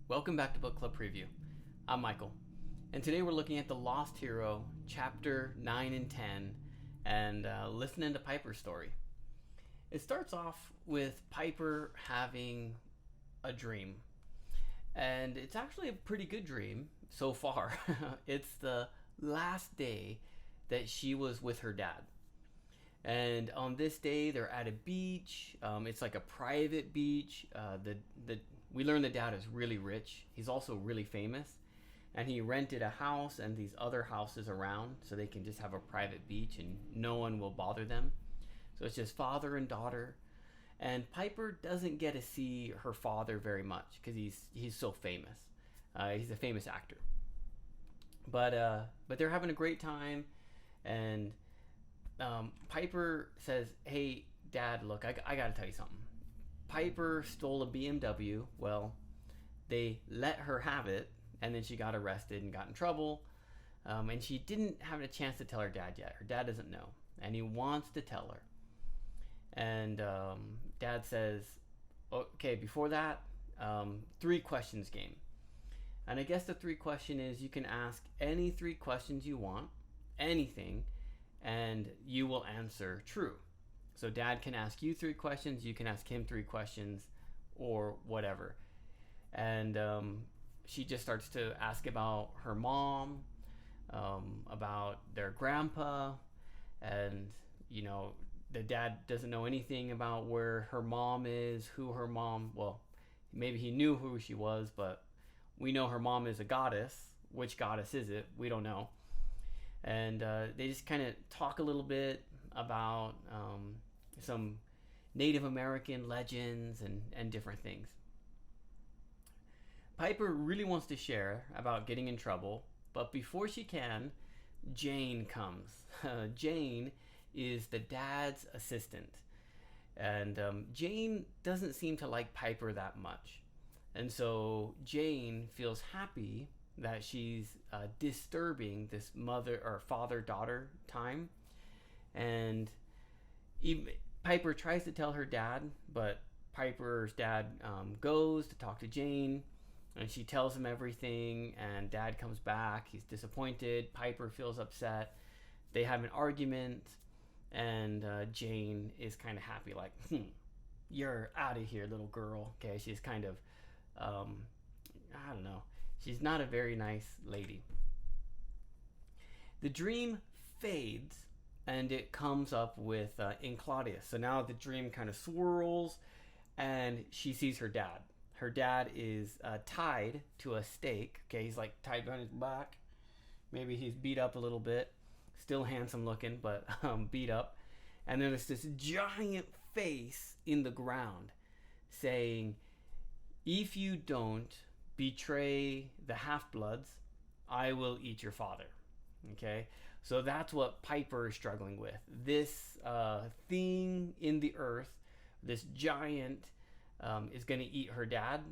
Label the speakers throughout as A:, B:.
A: Welcome back to Book Club Preview. I'm Michael, and today we're looking at The Lost Hero, Chapter 9 and 10, and listening to Piper's story. It starts off with Piper having a dream, and it's actually a pretty good dream so far. It's the last day that she was with her dad. And on this day, they're at a beach. It's like a private beach. We learn the dad is really rich. He's also really famous, and he rented a house and these other houses around so they can just have a private beach and no one will bother them. So it's just father and daughter. And Piper doesn't get to see her father very much because he's so famous. He's a famous actor. But they're having a great time, and Piper says, "Hey, Dad, look, I got to tell you something. Piper stole a BMW. Well, they let her have it, and then she got arrested and got in trouble. And she didn't have a chance to tell her dad yet. Her dad doesn't know, and he wants to tell her." And Dad says, "Okay, before that, 3 questions game. And I guess the 3 question is you can ask any 3 questions you want, anything, and you will answer true. So Dad can ask you 3 questions, you can ask him 3 questions, or whatever." And she just starts to ask about her mom, about their grandpa, and the dad doesn't know anything about where her mom is, who her mom. Well, maybe he knew who she was, but we know her mom is a goddess. Which goddess is it? We don't know. And they just kind of talk a little bit about some Native American legends and different things. Piper really wants to share about getting in trouble, but before she can, Jane comes. Jane is the dad's assistant, and Jane doesn't seem to like Piper that much. And so Jane feels happy that she's disturbing this mother or father-daughter time. And Piper tries to tell her dad, but Piper's dad goes to talk to Jane, and she tells him everything, and Dad comes back. He's disappointed. Piper feels upset. They have an argument, and Jane is kind of happy, like, "You're out of here, little girl." Okay, she's kind of, I don't know. She's not a very nice lady. The dream fades, and it comes up with in Claudius. So now the dream kind of swirls, and she sees her dad. Her dad is tied to a stake. Okay, he's like tied behind his back. Maybe he's beat up a little bit. Still handsome looking, but beat up. And then there's this giant face in the ground saying, "If you don't betray the half-bloods, I will eat your father." Okay, so that's what Piper is struggling with. This thing in the earth, this giant, is going to eat her dad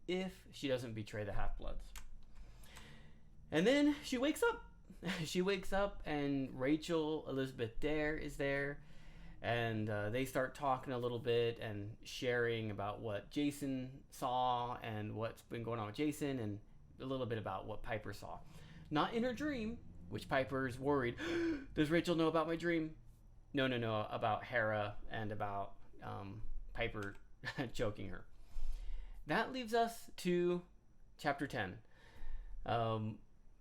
A: if she doesn't betray the half-bloods. And then she wakes up. She wakes up, and Rachel Elizabeth Dare is there, and they start talking a little bit and sharing about what Jason saw and what's been going on with Jason, and a little bit about what Piper saw. Not in her dream, which Piper's worried. Does Rachel know about my dream? No, about Hera and about Piper choking her. That leaves us to chapter 10.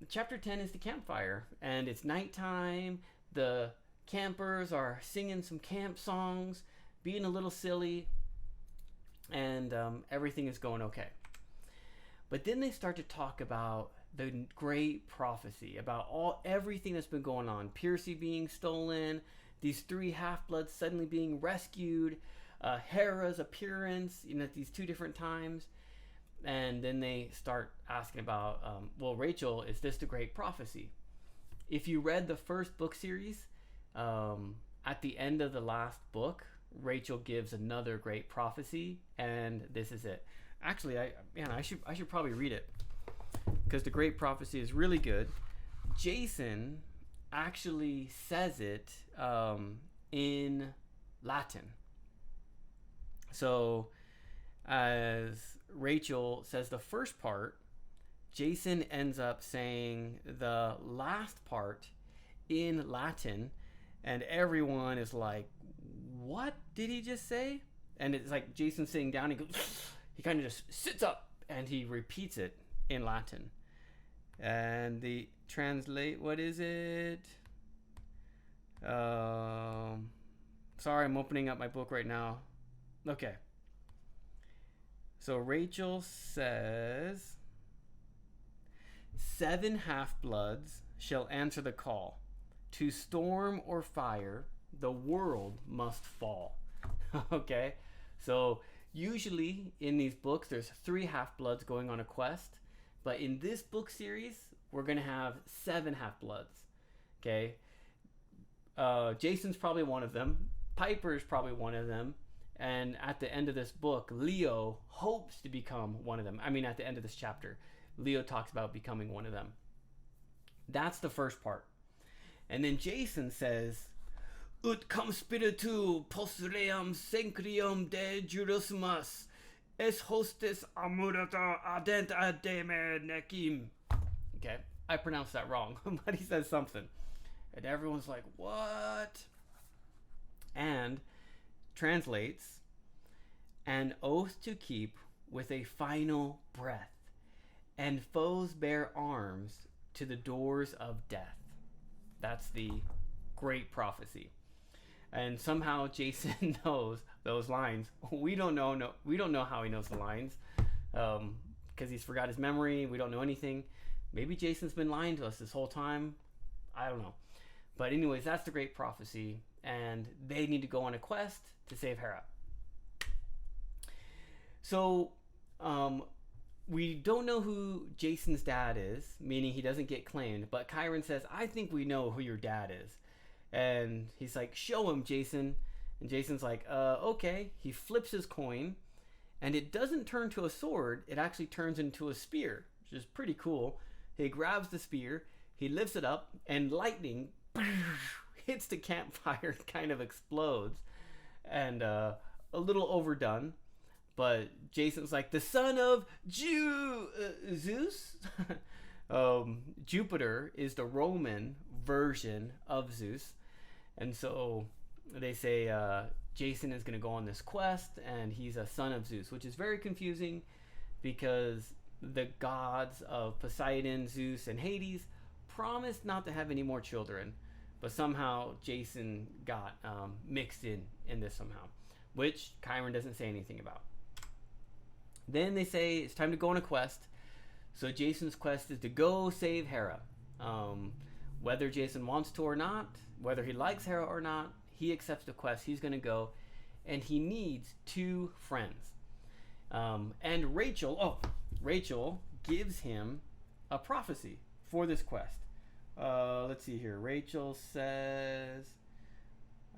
A: Chapter 10 is the campfire, and it's nighttime. The campers are singing some camp songs, being a little silly, and everything is going okay. But then they start to talk about the great prophecy, about everything that's been going on. Percy being stolen, these 3 half-bloods suddenly being rescued, Hera's appearance at these 2 different times. And then they start asking about, well, Rachel, is this the great prophecy? If you read the first book series, at the end of the last book, Rachel gives another great prophecy, and this is it. Actually, I should probably read it, because the great prophecy is really good. Jason actually says it in Latin. So as Rachel says the first part, Jason ends up saying the last part in Latin, and everyone is like, what did he just say? And it's like Jason sitting down, he kind of just sits up and he repeats it in Latin. And the translate, what is it? Sorry, I'm opening up my book right now. Okay. So Rachel says, 7 half-bloods shall answer the call. To storm or fire, the world must fall. Okay? So usually in these books, there's 3 half-bloods going on a quest. But in this book series, we're going to have 7 half-bloods. Okay? Jason's probably one of them. Piper's probably one of them. And at the end of this book, Leo hopes to become one of them. I mean, at the end of this chapter, Leo talks about becoming one of them. That's the first part. And then Jason says, Ut cum spiritu postuream sencrium de Jerusalem, es hostis amurata adent ademe necim. Okay, I pronounced that wrong, but he says something. And everyone's like, what? And translates, an oath to keep with a final breath, and foes bear arms to the doors of death. That's the great prophecy. And somehow Jason knows those lines. We don't know how he knows the lines, because he's forgot his memory. We don't know anything. Maybe Jason's been lying to us this whole time. I don't know. But anyways, that's the great prophecy, and they need to go on a quest to save Hera. So, we don't know who Jason's dad is, meaning he doesn't get claimed, but Chiron says, I think we know who your dad is. And he's like, show him, Jason. And Jason's like, okay. He flips his coin, and it doesn't turn to a sword. It actually turns into a spear, which is pretty cool. He grabs the spear, he lifts it up, and lightning hits the campfire, kind of explodes. And a little overdone. But Jason's like, the son of Zeus? Jupiter is the Roman version of Zeus. And so they say Jason is going to go on this quest, and he's a son of Zeus, which is very confusing because the gods of Poseidon, Zeus, and Hades promised not to have any more children. But somehow Jason got mixed in this somehow, which Chiron doesn't say anything about. Then they say it's time to go on a quest. So Jason's quest is to go save Hera. Whether Jason wants to or not, whether he likes Hera or not, he accepts the quest. He's going to go, and he needs 2 friends. And Rachel gives him a prophecy for this quest. Let's see here. Rachel says,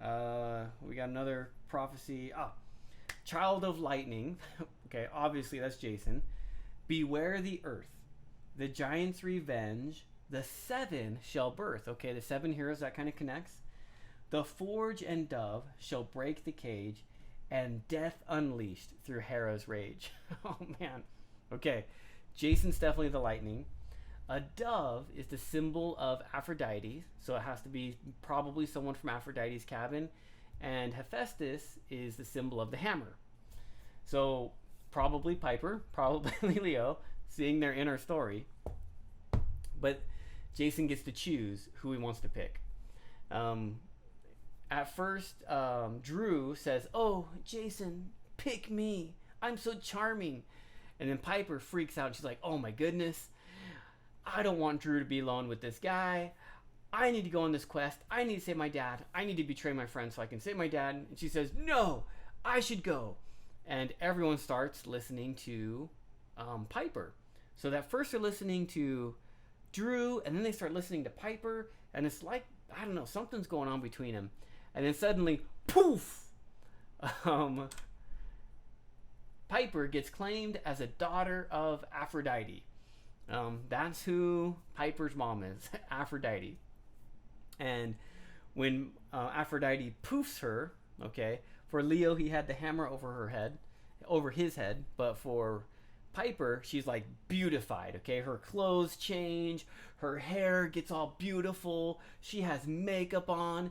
A: we got another prophecy. Child of lightning. Okay, obviously that's Jason. Beware the earth. The giant's revenge. The 7 shall birth. Okay, the 7 heroes, that kind of connects. The forge and dove shall break the cage, and death unleashed through Hera's rage. Oh, man. Okay, Jason's definitely the lightning. A dove is the symbol of Aphrodite, so it has to be probably someone from Aphrodite's cabin. And Hephaestus is the symbol of the hammer. So probably Piper, probably Leo, seeing their inner story. But Jason gets to choose who he wants to pick. At first, Drew says, oh, Jason, pick me. I'm so charming. And then Piper freaks out. She's like, oh my goodness. I don't want Drew to be alone with this guy. I need to go on this quest. I need to save my dad. I need to betray my friend so I can save my dad. And she says, no, I should go. And everyone starts listening to Piper. So that first they're listening to Drew, and then they start listening to Piper. And it's like, I don't know, something's going on between them. And then suddenly, poof! Piper gets claimed as a daughter of Aphrodite. That's who Piper's mom is, Aphrodite. And when Aphrodite poofs her, okay, for Leo he had the hammer over his head, but for Piper, she's like beautified, okay? Her clothes change, her hair gets all beautiful, she has makeup on,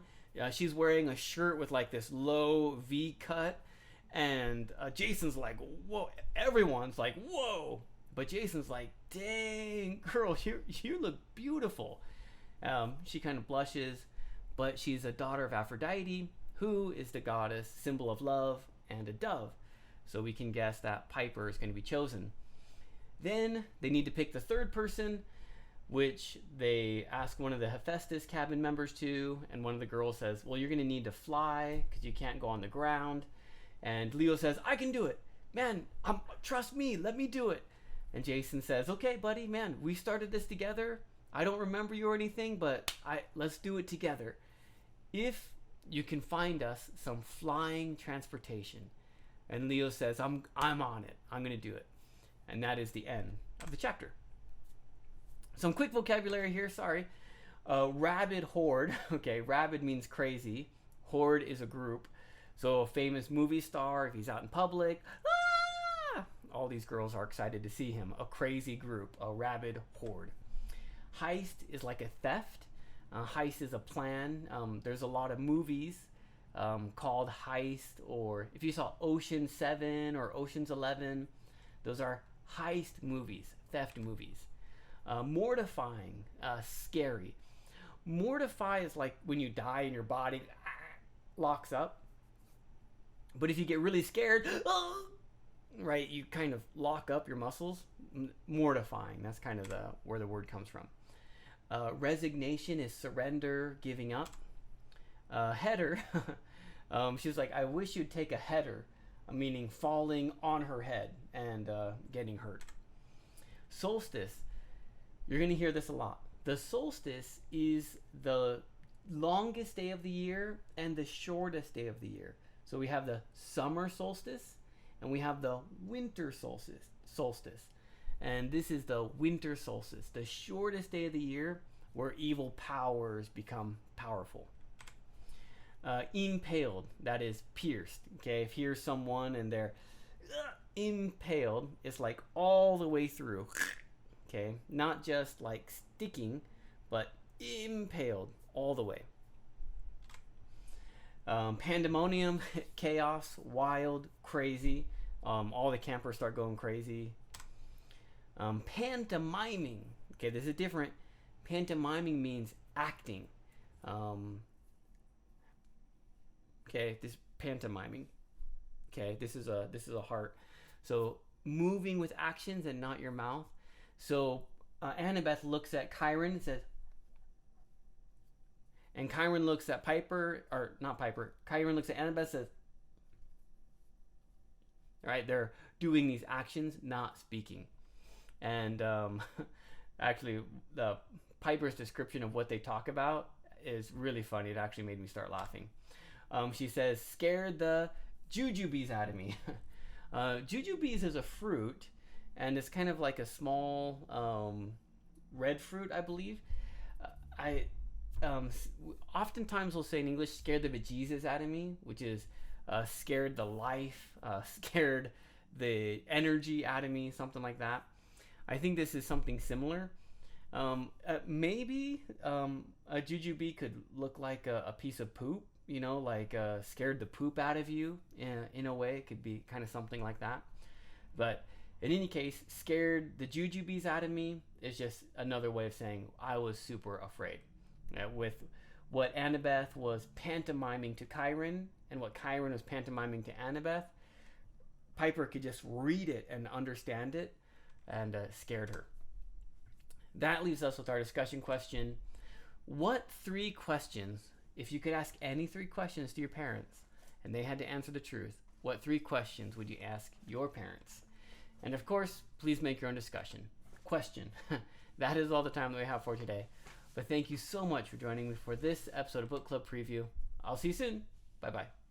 A: she's wearing a shirt with like this low V cut, and Jason's like, whoa, everyone's like, whoa, but Jason's like, dang, girl, you look beautiful. She kind of blushes, but she's a daughter of Aphrodite, who is the goddess, symbol of love, and a dove. So we can guess that Piper is going to be chosen. Then they need to pick the third person, which they ask one of the Hephaestus cabin members to, and one of the girls says, well, you're going to need to fly because you can't go on the ground. And Leo says, I can do it. Man, trust me, let me do it. And Jason says, okay, buddy, man, we started this together. I don't remember you or anything, but let's do it together. If you can find us some flying transportation. And Leo says, I'm on it. I'm going to do it. And that is the end of the chapter. Some quick vocabulary here, sorry. Rabid horde. Okay, rabid means crazy. Horde is a group. So a famous movie star, if he's out in public, all these girls are excited to see him. A crazy group, a rabid horde. Heist is like a theft. Heist is a plan. There's a lot of movies called Heist, or if you saw Ocean 7 or Ocean's 11, those are heist movies, theft movies. Mortifying, scary. Mortify is like when you die and your body locks up. But if you get really scared, right, you kind of lock up your muscles. Mortifying, that's kind of where the word comes from. Resignation is surrender, giving up. Header, she was like, I wish you'd take a header, meaning falling on her head and getting hurt. Solstice, you're going to hear this a lot. The solstice is the longest day of the year and the shortest day of the year. So we have the summer solstice and we have the winter solstice. And this is the winter solstice, the shortest day of the year where evil powers become powerful. Impaled, that is pierced. Okay, if here's someone and they're impaled, it's like all the way through. Okay, not just like sticking, but impaled all the way. Pandemonium, chaos, wild, crazy. All the campers start going crazy. Pantomiming. Okay, this is different. Pantomiming means acting. Okay, this pantomiming. Okay, this is a heart. So moving with actions and not your mouth. So Annabeth looks at Chiron and says, and Chiron looks at Piper, or not Piper. Chiron looks at Annabeth and says, all right, they're doing these actions, not speaking. And actually, the Piper's description of what they talk about is really funny. It actually made me start laughing. She says, scared the jujubes out of me. Jujubes is a fruit, and it's kind of like a small red fruit, I believe. Oftentimes we'll say in English, scared the bejesus out of me, which is scared the life, scared the energy out of me, something like that. I think this is something similar. Maybe a jujube could look like a piece of poop, you know, like scared the poop out of you in a way. It could be kind of something like that. But in any case, scared the jujubes out of me is just another way of saying I was super afraid. With what Annabeth was pantomiming to Chiron and what Chiron was pantomiming to Annabeth, Piper could just read it and understand it, and scared her. That leaves us with our discussion question. What 3 questions, if you could ask any 3 questions to your parents and they had to answer the truth, what 3 questions would you ask your parents? And of course, please make your own discussion. Question. That is all the time that we have for today. But thank you so much for joining me for this episode of Book Club Preview. I'll see you soon. Bye-bye.